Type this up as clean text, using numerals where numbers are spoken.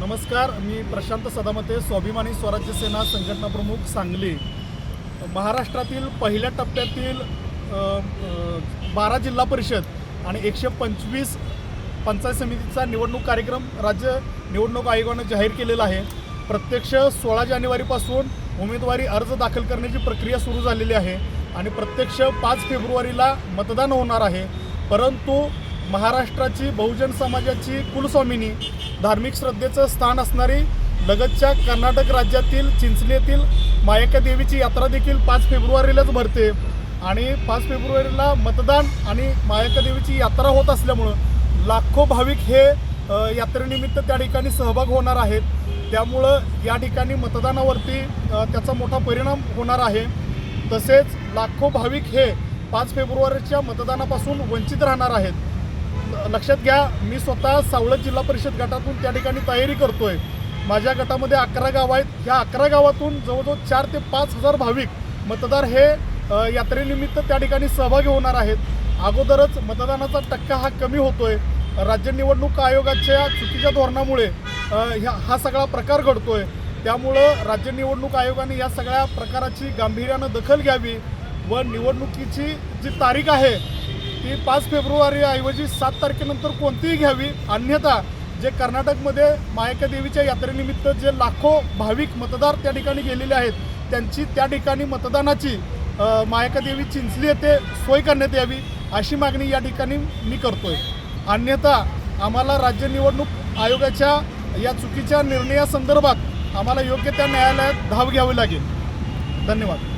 नमस्कार, मी प्रशांत सदामते, स्वाभिमानी स्वराज्य सेना संघटना प्रमुख, सांगली। महाराष्ट्रातील पहिल्या टप्प्यातील 12 जिल्हा परिषद आणि 125 पंचायत समितीचा निवडणूक कार्यक्रम राज्य निवडणूक आयोगाने जाहीर केलेला आहे। प्रत्यक्ष 16 जानेवारीपासून उमेदवारी अर्ज दाखल करण्याची प्रक्रिया सुरू झालेली आहे आणि प्रत्यक्ष 5 फेब्रुवारीला मतदान होणार आहे। परंतु महाराष्ट्राची बहुजन समाजाची कुलस्वामिनी, धार्मिक श्रद्धेचं स्थान असणारी लगतच्या कर्नाटक राज्यातील चिंचली येथील मायक्का देवीची यात्रा देखील 5 फेब्रुवारीलाच भरते आणि 5 फेब्रुवारीला मतदान आणि मायक्का देवीची यात्रा होत असल्यामुळं लाखो भाविक हे यात्रेनिमित्त त्या ठिकाणी सहभाग होणार आहेत। त्यामुळं या ठिकाणी मतदानावरती त्याचा मोठा परिणाम होणार आहे। तसेच लाखो भाविक हे 5 फेब्रुवारीच्या मतदानापासून वंचित राहणार आहेत। लक्षात घ्या, मी स्वतः सावळत जिल्हा परिषद गटातून त्या ठिकाणी तयारी करतोय। माझ्या गटामध्ये 11 गाव आहेत। ह्या 11 गावातून जवळजवळ 4 ते 5 हजार भाविक मतदार हे यात्रेनिमित्त त्या ठिकाणी सहभागी होणार आहेत। अगोदरच मतदानाचा टक्का हा कमी होतोय। राज्य निवडणूक आयोगाच्या चुकीच्या धोरणामुळे हा सगळा प्रकार घडतोय। त्यामुळं राज्य निवडणूक आयोगाने या सगळ्या प्रकाराची गांभीर्यानं दखल घ्यावी व निवडणुकीची जी तारीख आहे ती 5 फेब्रुवारीऐवजी 7 तारखेनंतर कोणतीही घ्यावी। अन्यथा जे कर्नाटकमध्ये मायक्का देवीच्या यात्रेनिमित्त जे लाखो भाविक मतदार त्या ठिकाणी गेलेले आहेत त्यांची त्या ठिकाणी मतदानाची मायक्का देवी चिंचली येथे सोय करण्यात यावी अशी मागणी या ठिकाणी मी करतोय। अन्यथा आम्हाला राज्य निवडणूक आयोगाच्या या चुकीच्या निर्णयासंदर्भात आम्हाला योग्य त्या न्यायालयात धाव घ्यावी लागेल। धन्यवाद।